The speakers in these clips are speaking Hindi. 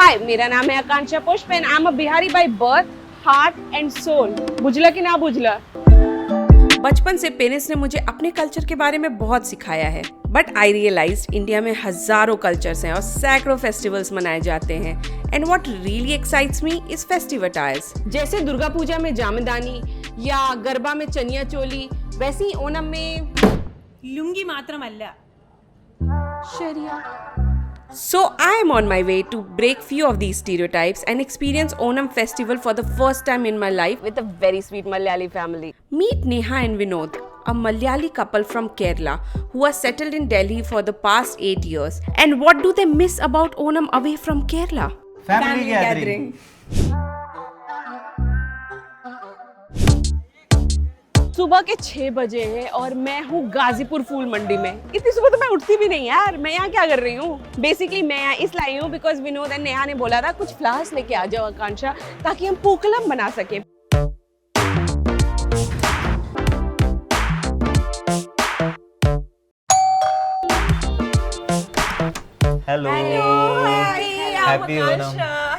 हाय, मेरा नाम है Akanksha Pushp and I am a Bihari by birth, heart and soul. बुझला कि ना बुझला? बचपन से पेरेंट्स ने मुझे अपने कल्चर के बारे में बहुत सिखाया है, बट आई रियलाइज्ड इंडिया में हजारों कल्चर्स हैं और सैकड़ों फेस्टिवल्स मनाए जाते हैं। And what really excites me is festive attires. जैसे दुर्गा पूजा में जामदानी या गरबा में चनिया चोली, वैसे ही ओणम में ലുങ്കി മാത്രമല്ല. Sharia. So I am on my way to break few of these stereotypes and experience Onam festival for the first time in my life with a very sweet Malayali family. Meet Neha and Vinod, a Malayali couple from Kerala who are settled in Delhi for the past 8 years. And what do they miss about Onam away from Kerala? Family gathering. सुबह के 6 बजे हैं और मैं हूँ गाजीपुर फूल मंडी में। इतनी सुबह तो मैं उठती भी नहीं यार। मैं यहाँ क्या कर रही हूँ? बेसिकली मैं यहाँ इस लाई हूँ बिकॉज विनोद एंड नेहा ने बोला था कुछ फ्लावर्स लेके आ जाओ आकांक्षा, ताकि हम पूकलम बना सके। Hello. Happy Onam.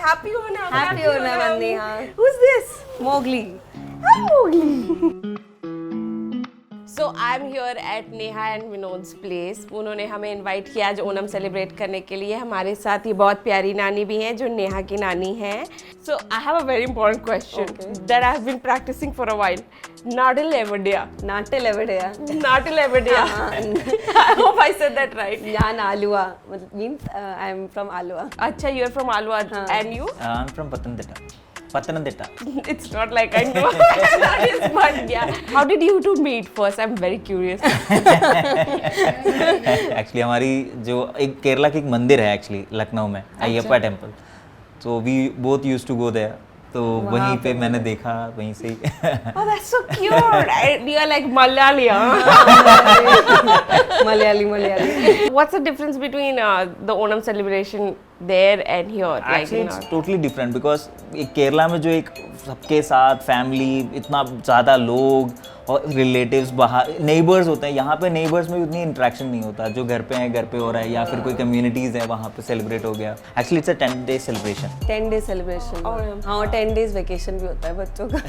Happy Onam. Happy Onam, Neha. Who's this? Mowgli. Hi, Mowgli. So I'm here at Neha and Vinod's place. उन्होंने हमें इनवाइट किया आज ओणम सेलिब्रेट करने के लिए। हमारे साथ ही बहुत प्यारी नानी भी हैं जो नेहा की नानी हैं। So I have a very important question that I have been practicing for a while. Nadil Evadea. നാട്ടിൽ എവിടെയാ? Nadil Evadea. I hope I said that right. ഞാൻ Aluva. Means I am from Alua. अच्छा, you are from Alua and you? I'm from Pathanamthitta. It's not like I know. That is fun, yeah. How did you two meet first? I'm very curious. Actually हमारी जो एक केरला की एक मंदिर है एक्चुअली लखनऊ में, अयप्पा टेम्पल, तो we both used to go there, तो वहीं पे मैंने देखा, वहीं से ही। Oh, that's so cute. You are like Malayali, huh? Malayali. What's the difference between the Onam celebration there and here? Actually it's totally different because Kerala में जो एक सबके साथ फैमिली, इतना ज़्यादा लोग और रिलेटिव्स, बाहर नेबर्स होते हैं, यहाँ पे नेबर्स में उतनी इंटरेक्शन नहीं होता। जो घर पे है घर पे हो रहा है, या फिर कोई कम्युनिटीज़ है वहाँ पे सेलिब्रेट हो गया। Actually it's a 10-day celebration. 10 days celebration. हाँ, और 10 days vacation भी होता है बच्चों का।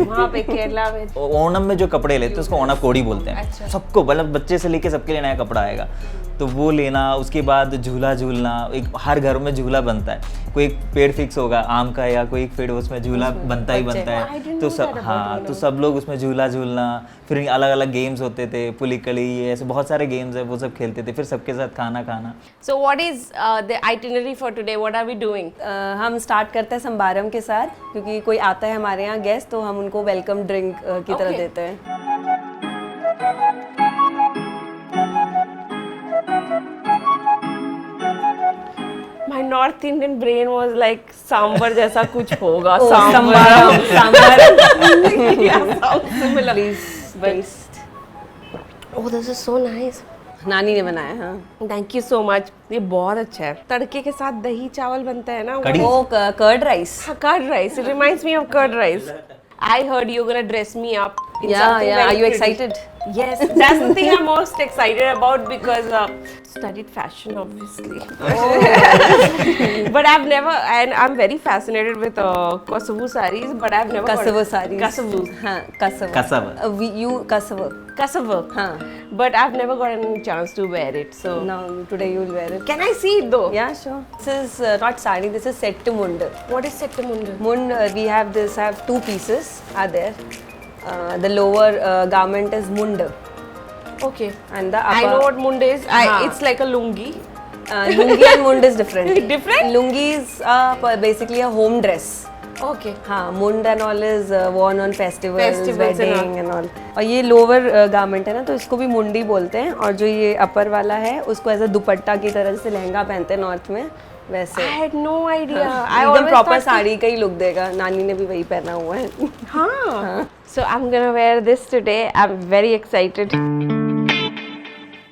वहाँ पे केरला में ओणम में जो कपड़े लेते हैं उसको ओणम कोड़ी बोलते हैं। सबको, मतलब बच्चे से लेके सबके लिए नया कपड़ा आएगा, तो वो लेना। उसके बाद झूला झूलना, एक हर घर में झूला बनता है। कोई एक पेड़ फिक्स होगा आम का, या कोई एक पेड़, उसमें झूला बनता ही बनता है। तो सब, हाँ, तो सब लोग उसमें झूला झूलना। फिर अलग अलग गेम्स होते थे, पुलिकली, ये ऐसे बहुत सारे गेम्स है, वो सब खेलते थे। फिर सबके साथ खाना खाना। So what is the itinerary for today? What are we doing? हम स्टार्ट करते हैं संबारम के साथ, क्योंकि कोई आता है हमारे यहाँ गेस्ट, तो हम उनको वेलकम ड्रिंक की तरह देते हैं। My North Indian brain was like sambar जैसा कुछ होगा। संबारम. Yeah, sounds similar. Please taste. Oh, this is so nice. नानी ने बनाया. हाँ. Thank you so much. ये बहुत अच्छा है। तड़के के साथ दही चावल बनता है ना? कड़ी. वो curd rice. Curd rice. It reminds me of curd rice. I heard you're gonna dress me up. in Yeah, something yeah. very Are you pretty. excited? Yes, that's the thing I'm most excited about because studied fashion, obviously. But I've never, and I'm very fascinated with Kosovo sarees, but I've never. Kasavu sarees. Kosovo. हाँ, Kasavu. Kasavu. You Kasavu. Kosovo. हाँ. But I've never gotten a chance to wear it. So. Now today you'll wear it. Can I see it though? Yeah, sure. This is not sari. This is set to mund. What is Settamunda? Mund. We have this. I have two pieces are there. The lower garment is mund, Okay. and the upper. I know what mund is. हाँ. It's like a lungi. Lungi and mund is different. Different? Lungi is basically a home dress. Okay. हाँ, mund and all is worn on festivals, Festivals wedding and all. और ये लोअर गारमेंट है ना, तो इसको भी मुंडी बोलते हैं। और जो ये अपर वाला है उसको ऐसा दुपट्टा की तरह से लहंगा पहनते हैं नॉर्थ में, वैसे। I had no idea. I एकदम always प्रॉपर thought साड़ी का ही लुक देगा। नानी ने भी वही पहना हुआ है। Huh. So I'm gonna wear this today. I'm very excited.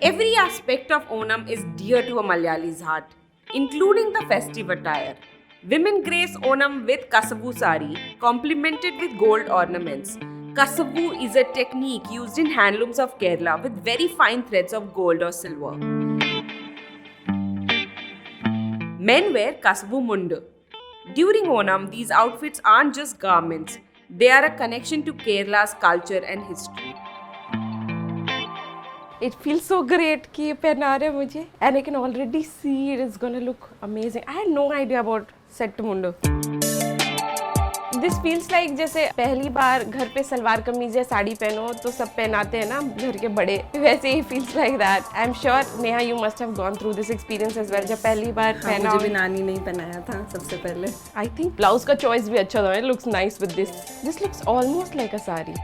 Every aspect of Onam is dear to a Malayali's heart, including the festive attire. Women grace Onam with Kasavu sari, complemented with gold ornaments. Kasavu is a technique used in handlooms of Kerala with very fine threads of gold or silver. Men wear Kasavu mundu, During Onam, these outfits aren't just garments, they are a connection to Kerala's culture and history. It feels so great कि ये पहना रहे मुझे, and I can already see it is gonna look amazing. I had no idea about Set Mundo. This feels like जैसे पहली बार घर पे सलवार कमीज या साड़ी पहनो तो सब पहनाते हैं ना घर के बड़े, वैसे ही feels like that. I'm sure Neha you must have gone through this experience as well. जब पहली बार पहना मुझे भी नानी ने ही पहनाया था सबसे पहले. I think blouse का choice भी अच्छा था. It looks nice with this. This looks almost like a sari.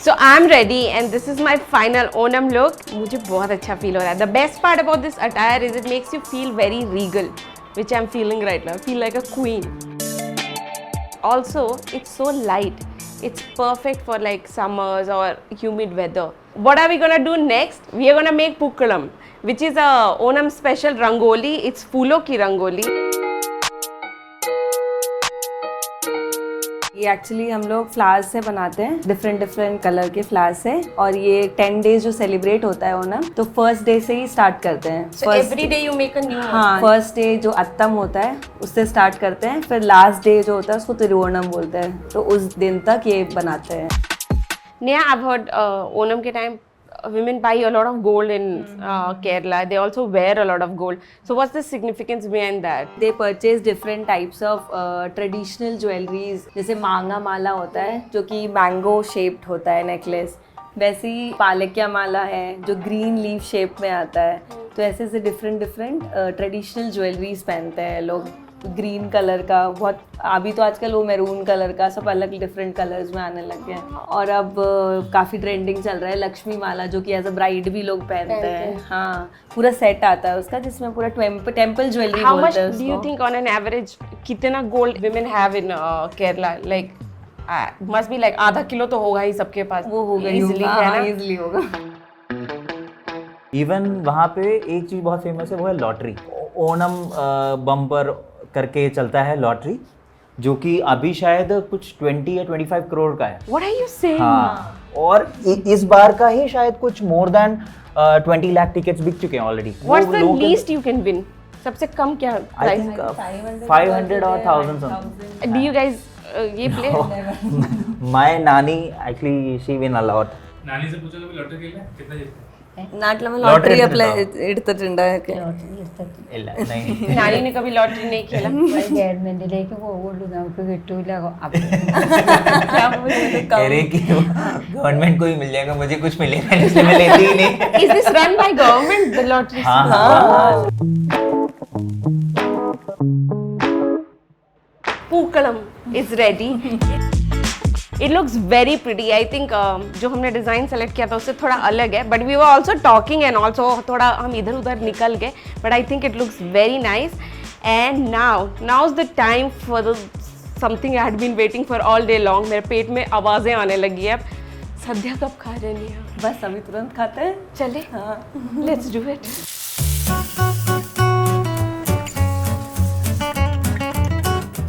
So I'm ready and this is my final Onam look. मुझे बहुत अच्छा feel हो रहा है. The best part about this attire is it makes you feel very regal, which I'm feeling right now. I feel like a queen. Also, it's so light. It's perfect for like summers or humid weather. What are we gonna do next? We are gonna make Pookalam, which is a Onam special rangoli. It's फूलों की रंगोली. ये एक्चुअली हम लोग फ्लावर्स से बनाते हैं, डिफरेंट डिफरेंट कलर के फ्लावर्स से. और ये 10 डेज जो सेलिब्रेट होता है ओनम, तो फर्स्ट डे से ही स्टार्ट करते हैं. So every day you make a new one. हाँ, फर्स्ट डे जो अत्तम होता है उससे स्टार्ट करते हैं, फिर लास्ट डे जो होता है उसको तिरुवोणम बोलते हैं. तो उस दिन तक ये बनाते हैं. Neha, I've heard Onam के time women buy a lot of gold in Kerala. They also wear a lot of gold. So what's the significance behind that? They purchase different types of traditional jewelries. जैसे मांगा माला होता है जो कि मैंगो शेप्ड होता है नेकलेस, वैसे ही पालकिया माला है जो ग्रीन लीफ शेप में आता है. तो ऐसे ऐसे डिफरेंट डिफरेंट ट्रेडिशनल ज्वेलरीज पहनते हैं लोग. ग्रीन कलर का बहुत, अभी तो आजकल वो मैरून कलर का, सब अलग डिफरेंट कलर्स में आने लग गए हैं. और अब काफ़ी ट्रेंडिंग चल रहा है लक्ष्मी माला जो कि एज अ ब्राइड भी लोग पहनते हैं. हाँ, पूरा सेट आता है उसका जिसमें पूरा टेम्पल ज्वेलरी How much बोलते हैं do you think on an average कितना gold women have in Kerala? Like must be like आधा किलो तो होगा ही सबके पास. वो होगा easily, है ना? इजीली होगा. इवन वहाँ पे एक चीज़ बहुत फेमस है, वो है लॉटरी. ओनम बम्पर करके चलता है लॉटरी, जो कि अभी शायद कुछ 20 या 25 करोड़ का है. What are you saying? हाँ, और इस बार का ही शायद कुछ मोर देन 20 लाख टिकट्स बिक चुके हैं already. What's the least you can win? सबसे कम क्या आई price? थिंक 500 और 1000 समथिंग. Do you guys ये play? माय नानी actually she win a lot. नानी से पूछो कभी लॉटरी खेला है? कितना जीतते हैं? ನಾಟ್ಲಮ್ಮ Lottery ಲಾಟ್ರಿ ಅಪ್ಲೈ ಇಡ್ತಿರ್ರಿಂದ ಯಾಕೆ ഇല്ല नहीं नानी ने कभी लॉटरी नहीं खेला. ഗവൺമെന്റിലേക്ക് പോകുള്ളൂ, നമുക്ക് കിട്ടൂല. कह रहे कि गवर्नमेंट को ही मिल जाएगा, मुझे कुछ मिलेगा नहीं, इसलिए मैं लेती ही नहीं. Is this run by government, the lottery? हाँ. Pookalam is ready. It looks very pretty. I think जो हमने डिज़ाइन सेलेक्ट किया था उससे थोड़ा अलग है, but we were also talking and also थोड़ा हम इधर उधर निकल गए, but I think it looks very nice. And now's the time for the something I had been waiting for all day long. मेरे पेट में आवाज़ें आने लगी है. अब सद्या कब खा रहे हैं? बस अभी तुरंत खाते हैं. चले, let's do it.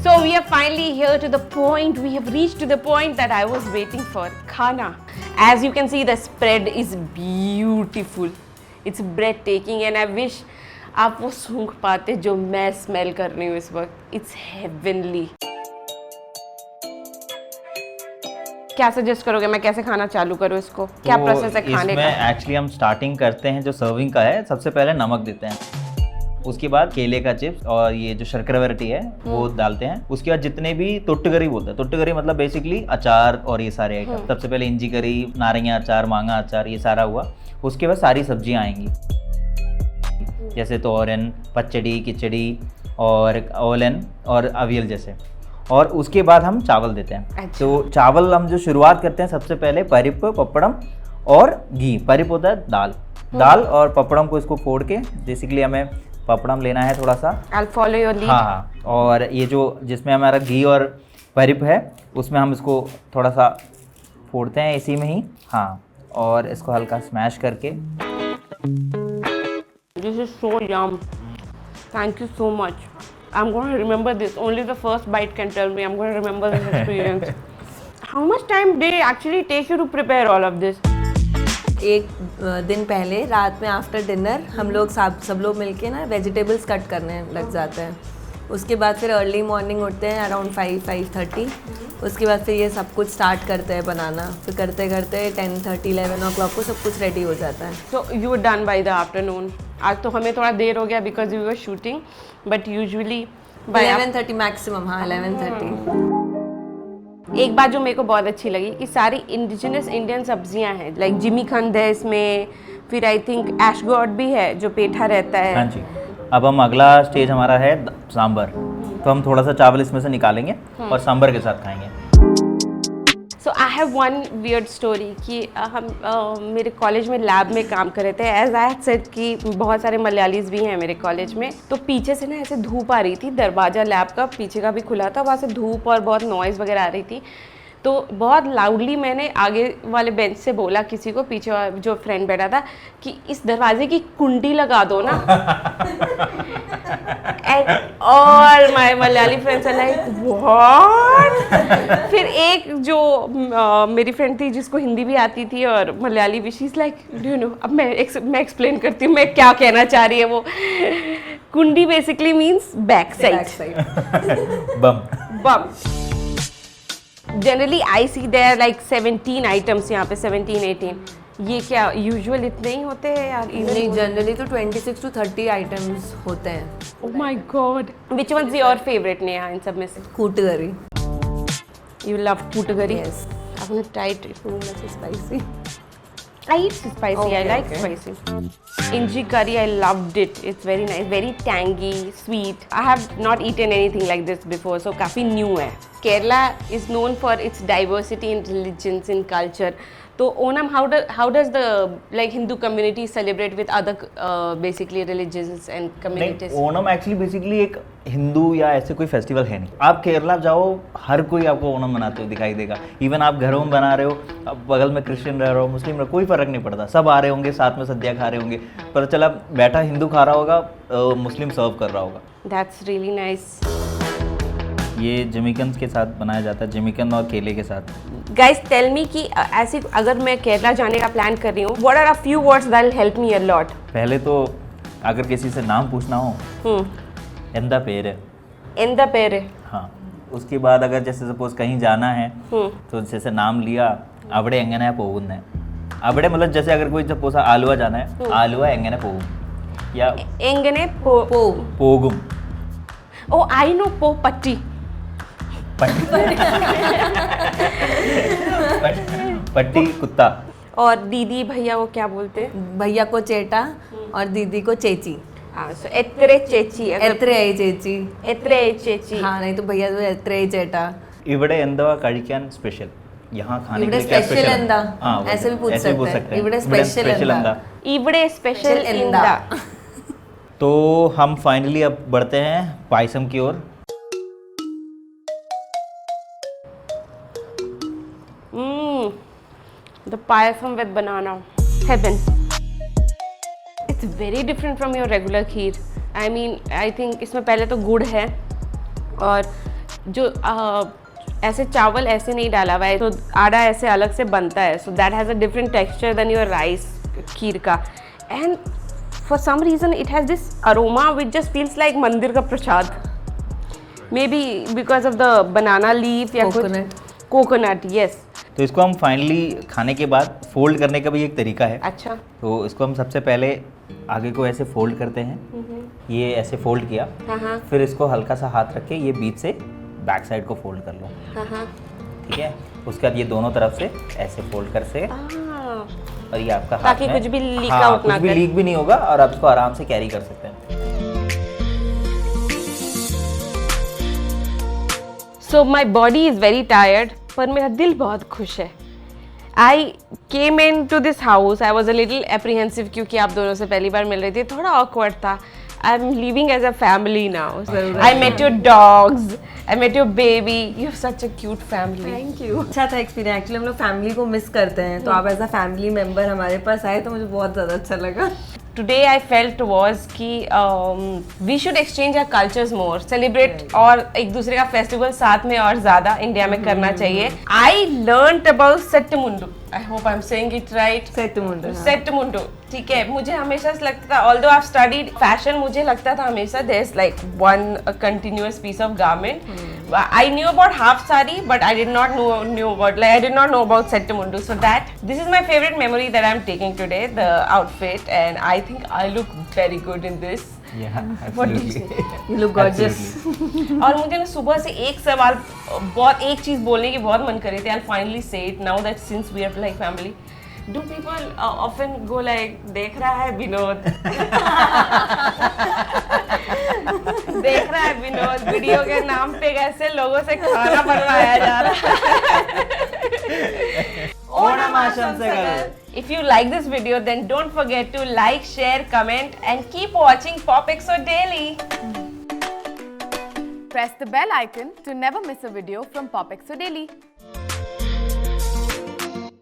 So we are finally here to the point, we have reached to the point that I was waiting for, khana. As you can see, the spread is beautiful. It's breathtaking and I wish आप वो सूंघ पाते जो मैं स्मेल कर रही हूँ इस वक्त. It's heavenly. क्या सजेस्ट करोगे, मैं कैसे खाना चालू करूँ इसको? क्या प्रोसेस है खाने का? इसमें एक्चुअली हम स्टार्टिंग करते हैं जो सर्विंग का है, सबसे पहले नमक देते हैं, उसके बाद केले का चिप्स और ये जो शर्करा वैरायटी है वो डालते हैं. उसके बाद जितने भी तुट्टगरी बोलते हैं, तुट्टगरी मतलब बेसिकली अचार और ये सारे आइटम. सबसे पहले इंजी करी, नारंगी अचार, मांगा अचार, ये सारा हुआ. उसके बाद सारी सब्जियां आएंगी, जैसे तोरन, पचड़ी, खिचड़ी और ओलन और अवियल जैसे. और उसके बाद हम चावल देते हैं. अच्छा. तो चावल हम जो शुरुआत करते हैं, सबसे पहले परिप, पपड़म और घी. परिप होता है दाल और पपड़म को इसको फोड़ के, बेसिकली हमें पपड़म लेना है थोड़ा सा. I'll follow your lead. हाँ, और ये जो जिसमें हमारा घी और परिप है उसमें हम इसको थोड़ा सा फोड़ते हैं इसी में ही. हाँ, और इसको हल्का स्मैश करके. This is so yum. Thank you so much. I'm going to remember this. Only the first bite can tell me. I'm going to remember this experience. How much time did it actually take you to prepare all of this? एक दिन पहले रात में आफ्टर डिनर हम लोग सब लोग मिलके ना वेजिटेबल्स कट करने लग जाते हैं। उसके बाद फिर अर्ली मॉर्निंग उठते हैं अराउंड 5-5:30। उसके बाद फिर ये सब कुछ स्टार्ट करते हैं बनाना। फिर करते करते 10:30-11 o'clock को सब कुछ रेडी हो जाता है। So you were done by the afternoon. आज तो हमें थोड़ा देर हो गया because we were shooting, but usually by 11:30 maximum, हाँ 11:30। एक बात जो मेरे को बहुत अच्छी लगी कि सारी इंडिजिनस इंडियन सब्जियां हैं, लाइक जिमीकंद है इसमें, फिर आई थिंक एशगॉट भी है जो पेठा रहता है। हाँ जी। अब हम अगला स्टेज हमारा है सांबर, तो हम थोड़ा सा चावल इसमें से निकालेंगे और सांबर के साथ खाएंगे। So I have one weird story कि हम मेरे कॉलेज में लैब में काम कर रहे थे। एज आई हैड सेड कि बहुत सारे मलयालीज भी हैं मेरे कॉलेज में, तो पीछे से ना ऐसे धूप आ रही थी, दरवाज़ा लैब का पीछे का भी खुला था, वहाँ से धूप और बहुत नॉइज़ वगैरह आ रही थी। तो बहुत लाउडली मैंने आगे वाले बेंच से बोला किसी को, पीछे जो फ्रेंड बैठा था, कि इस दरवाजे की कुंडी लगा दो ना। And all my Malayali friends are like what. फिर एक जो मेरी फ्रेंड थी जिसको हिंदी भी आती थी और मलयाली भी, she is like do you know, अब मैं एक्सप्लेन करती हूँ मैं क्या कहना चाह रही है वो। कुंडी basically means back side bum. Generally I see there like 17 items यहाँ पे, 17-18। ये क्या यूजुअल इतने ही होते हैं यार? नहीं, जनरली तो 26 to 30 आइटम्स होते हैं। Oh my God, which one is your favourite Neha इन सब में से? Koottukari. You love koottukari? Yes. I've not tried it. It's spicy. I eat spicy. Okay, I like okay. spicy. Inji curry, I loved it. It's very nice, very tangy, sweet. I have not eaten anything like this before, so काफी new है. Kerala is known for its diversity in religions, in culture. तो Onam, how does the like Hindu community celebrate with other basically religions and communities? नहीं, ओणम एक्चुअली बेसिकली एक हिंदू या ऐसे कोई फेस्टिवल है नहीं। आप केरला जाओ, हर कोई आपको ओणम मनाते हुए दिखाई देगा। इवन आप घरों में बना रहे हो, अब बगल में क्रिश्चियन रह रहे हो, मुस्लिम रह, कोई फर्क नहीं पड़ता, सब आ रहे होंगे, साथ में सद्या खा रहे होंगे। पर चला बैठा हिंदू खा रहा होगा, मुस्लिम सर्व कर रहा होगा। That's really nice. ये जिमीकंद के साथ बनाया जाता है, जिमीकंद और केले के साथ। Guys, tell me कि ऐसी अगर मैं केरला जाने का प्लान कर रही हूँ, what are a few words that will help me a lot? पहले तो अगर किसी से नाम पूछना हो, एंदा पेरे। एंदा पेरे। हाँ, उसके बाद अगर जैसे सपोज कहीं जाना है तो जैसे नाम लिया, अवड़े एंगने पोगुन। अवड़े मतलब जैसे अगर कोई सपोज आलुआ जाना है, आलुआ एंगने पोगुम या एंगने पोगुम। ओ आई नो, पो पट्टी। पट्टी कुत्ता। और दीदी भैया वो क्या बोलते हैं? भैया को चेटा और दीदी को चेची। हाँ, सो एत्रे चेची। एत्रे चेची। एत्रे चेची। हाँ, नहीं तो भैया तो एत्रे चेटा। इवड़े एंदवा कड़िकन स्पेशल, यहाँ खाने के लिए क्या स्पेशल स्पेशल एंदा, हाँ, ऐसे भी पूछ सकते हैं। इवड़े स्पेशल एंदा। इवड़े स्पेशल एंदा। तो हम फाइनली अब बढ़ते हैं पायसम की ओर। The payasam with banana, heaven. It's very different from your regular kheer. I mean, I think इसमें पहले तो गुड़ है और जो ऐसे चावल ऐसे नहीं डाला हुआ है, तो आटा ऐसे अलग से बनता है, so that has a different texture than your rice खीर का, and for some reason it has this aroma which just feels like मंदिर का प्रसाद, maybe because of the banana leaf या कोकोनट, yes. तो इसको हम फाइनली खाने के बाद फोल्ड करने का भी एक तरीका है। अच्छा। तो इसको हम सबसे पहले आगे को ऐसे फोल्ड करते हैं, ये ऐसे फोल्ड किया, फिर इसको हल्का सा हाथ रख के ये बीच से बैक साइड को फोल्ड कर लो, ठीक है। उसके बाद ये दोनों तरफ से ऐसे फोल्ड कर से, और ये आपका हाथ ताकि में कुछ भी लीक आउट ना कुछ भी लीक भी नहीं होगा और आप इसको आराम से कैरी कर सकते हैं। So my body is very tired, पर मेरा दिल बहुत खुश है। I came into this house, I was a little apprehensive क्योंकि आप दोनों से पहली बार मिल रही थी, थोड़ा awkward था। I'm living as a family now. I met your dogs, I met your baby. You have such a cute family. Thank you. अच्छा था एक्सपीरियंस। एक्चुअली हम लोग फैमिली को मिस करते हैं, तो आप एज अ फैमिली मेंबर हमारे पास आए तो मुझे बहुत ज़्यादा अच्छा लगा। Today I felt was कि we should exchange our cultures more, celebrate और एक दूसरे का फेस्टिवल साथ में और ज़्यादा इंडिया में करना चाहिए। I learnt about set mundu. I hope I am saying it right, set mundu. Set mundu, ठीक है। मुझे हमेशा से लगता था, ऑल्दो आई स्टडीड फैशन, मुझे लगता था हमेशा there is like one continuous piece of garment. I knew about half sari but I did not knew about I did not know about set mundu, so that this is my favourite memory that I am taking today, the outfit, and I think I look very good in this. Yeah, What do you absolutely. You look gorgeous. और मुझे ना सुबह से एक सवाल, बहुत एक चीज बोलने की बहुत मन कर रही थी। I'll finally say it now that since we are like family. Do people often go like, देख रहा है विनोद, देख रहा है विनोद, वीडियो के नाम पे कैसे लोगों से खाना बनवाया जा रहा है। Onam आशंसकल। If you like this video, then don't forget to like, share, comment, and keep watching Pop Exo Daily. Press the bell icon to never miss a video from Pop Exo Daily.